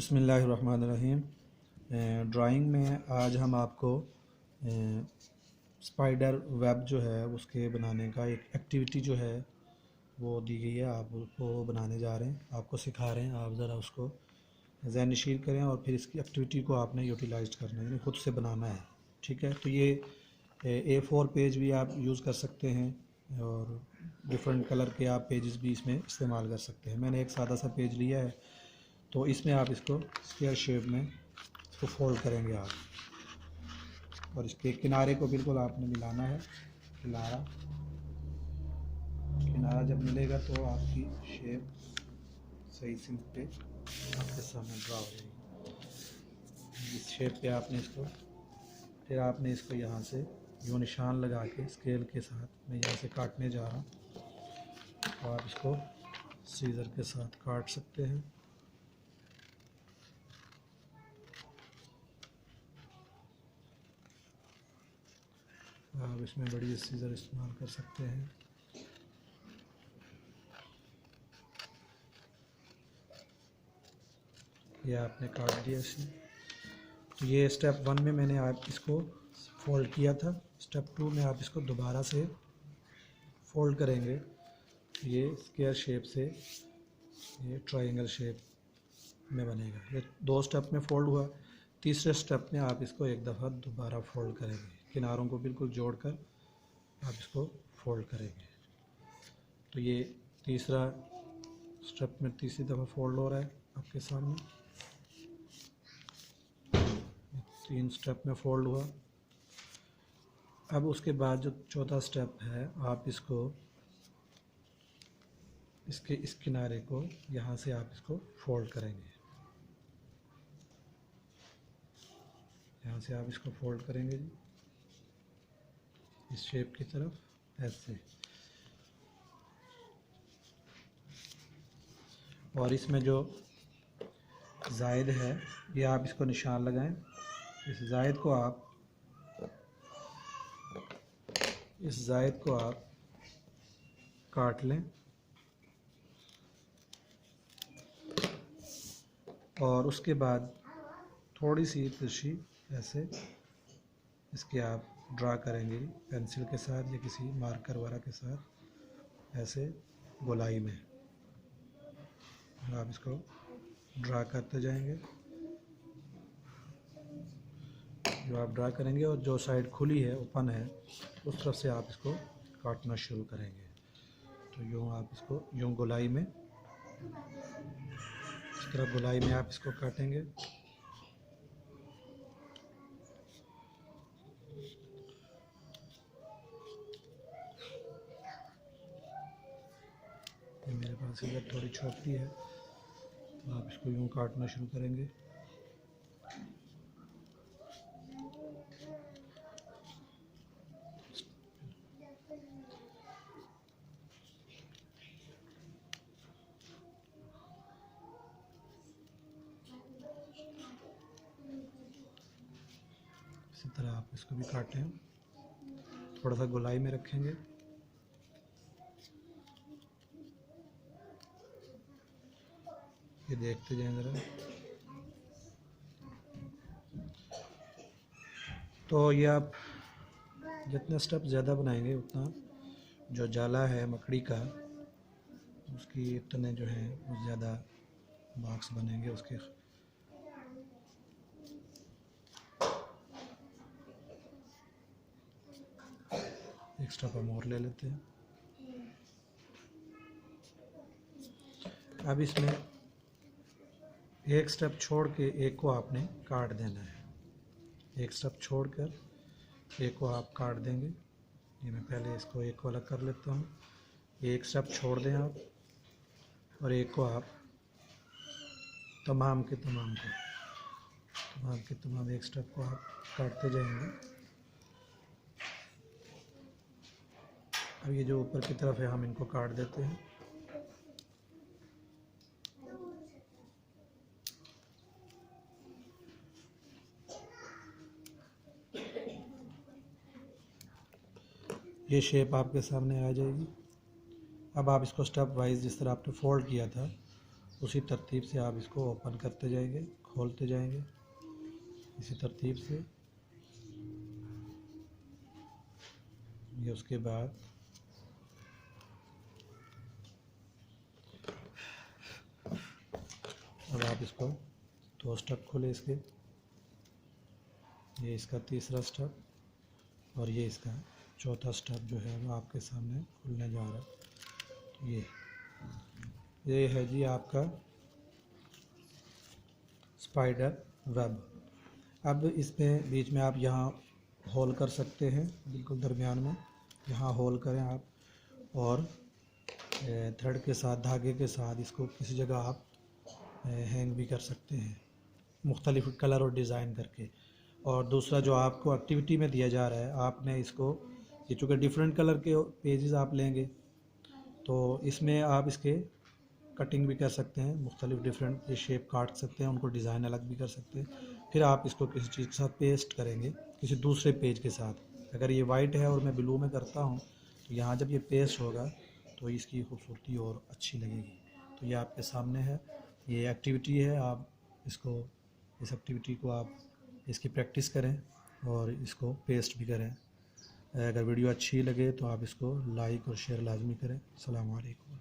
बिस्मिल्लाहिर्रहमानिर्रहीम। ड्राइंग में आज हम आपको स्पाइडर वेब जो है उसके बनाने का एक एक्टिविटी जो है वो दी गई है। आप उसको बनाने जा रहे हैं, आपको सिखा रहे हैं। आप ज़रा उसको ज़हन नशीर करें और फिर इसकी एक्टिविटी को आपने यूटिलाइज करना है, यानी खुद से बनाना है। ठीक है, तो ये A4 पेज भी आप यूज़ कर सकते हैं और डिफरेंट कलर के आप पेजेस भी इसमें इस्तेमाल कर सकते हैं। मैंने एक सादा सा पेज लिया है, तो इसमें आप इसको स्क्वायर शेप में इसको फोल्ड करेंगे आप, और इसके किनारे को बिल्कुल आपने मिलाना है। किनारा जब मिलेगा तो आपकी शेप सही सिंक पे आपके सामने ड्रा हो जाएगी। इस शेप पे आपने इसको फिर आपने इसको यहाँ से यूँ निशान लगा के स्केल के साथ मैं यहाँ से काटने जा रहा हूँ, तो आप इसको सीजर के साथ काट सकते हैं। आप इसमें बड़ी सीजर इस्तेमाल कर सकते हैं। ये आपने काट दिया इसे। तो ये स्टेप 1 में मैंने आप इसको फोल्ड किया था। स्टेप 2 में आप इसको दोबारा से फोल्ड करेंगे, ये स्क्वायर शेप से ये ट्रायंगल शेप में बनेगा। ये 2 स्टेप में फोल्ड हुआ। तीसरे स्टेप में आप इसको एक दफ़ा दोबारा फोल्ड करेंगे, किनारों को बिल्कुल जोड़कर आप इसको फोल्ड करेंगे। तो ये तीसरा स्टेप में तीसरी दफ़ा फोल्ड हो रहा है आपके सामने। 3 स्टेप में फोल्ड हुआ। अब उसके बाद जो चौथा स्टेप है, आप इसको इसके इस किनारे को यहाँ से आप इसको फोल्ड करेंगे। यहाँ से आप इसको फोल्ड करेंगे जी, इस शेप की तरफ ऐसे। और इसमें जो जायद है ये आप इसको निशान लगाएं। इस जायद को आप काट लें और उसके बाद थोड़ी सी तिरछी ऐसे इसके आप ड्रा करेंगे पेंसिल के साथ या किसी मार्कर वगैरह के साथ, ऐसे गोलाई में आप इसको ड्रा करते जाएंगे। जो आप ड्रा करेंगे और जो साइड खुली है, ओपन है, उस तरफ से आप इसको काटना शुरू करेंगे। तो यूँ आप इसको यूँ गोलाई में, इस तरह गोलाई में आप इसको काटेंगे। मेरे पास इधर थोड़ी छोटी है, तो आप इसको यूँ काटना शुरू करेंगे। इसी तरह आप इसको भी काटें, थोड़ा सा गोलाई में रखेंगे। ये देखते जाएं ज़रा। तो ये आप जितने स्टेप ज़्यादा बनाएंगे उतना जो जाला है मकड़ी का, उसकी इतने जो हैं वो ज़्यादा बॉक्स बनेंगे उसके। एक स्टेप हम और ले लेते हैं। अब इसमें एक स्टेप छोड़ के एक को आपने काट देना है। एक स्टेप छोड़कर एक को आप काट देंगे। ये मैं पहले इसको एक को अलग कर लेता हूँ। एक स्टेप छोड़ दें आप और एक को आप तमाम के तमाम एक स्टेप को आप काटते जाएंगे। अब ये जो ऊपर की तरफ है हम इनको काट देते हैं। ये शेप आपके सामने आ जाएगी। अब आप इसको स्टेप वाइज जिस तरह आपने फोल्ड किया था उसी तरतीब से आप इसको ओपन करते जाएंगे, खोलते जाएंगे इसी तरतीब से। ये उसके बाद अब आप इसको 2 स्टेप खोले इसके, ये इसका तीसरा स्टेप और ये इसका चौथा स्टेप जो है वो आपके सामने खुलने जा रहा है। ये है जी आपका स्पाइडर वेब। अब इसमें बीच में आप यहाँ होल कर सकते हैं, बिल्कुल दरमियान में यहाँ होल करें आप, और थ्रेड के साथ, धागे के साथ इसको किसी जगह आप हैंग भी कर सकते हैं मुख्तलिफ कलर और डिज़ाइन करके। और दूसरा जो आपको एक्टिविटी में दिया जा रहा है, आपने इसको, ये चूँकि डिफरेंट कलर के पेजेस आप लेंगे तो इसमें आप इसके कटिंग भी कर सकते हैं, मुख्तलिफ डिफरेंट शेप काट सकते हैं, उनको डिज़ाइन अलग भी कर सकते हैं। फिर आप इसको किसी चीज़ के साथ पेस्ट करेंगे, किसी दूसरे पेज के साथ। अगर ये वाइट है और मैं ब्लू में करता हूँ तो यहाँ जब ये पेस्ट होगा तो इसकी खूबसूरती और अच्छी लगेगी। तो ये आपके सामने है, ये एक्टिविटी है, आप इसको, इस एक्टिविटी को आप इसकी प्रैक्टिस करें और इसको पेस्ट भी करें। अगर वीडियो अच्छी लगे तो आप इसको लाइक और शेयर लाजमी करें। अस्सलाम वालेकुम।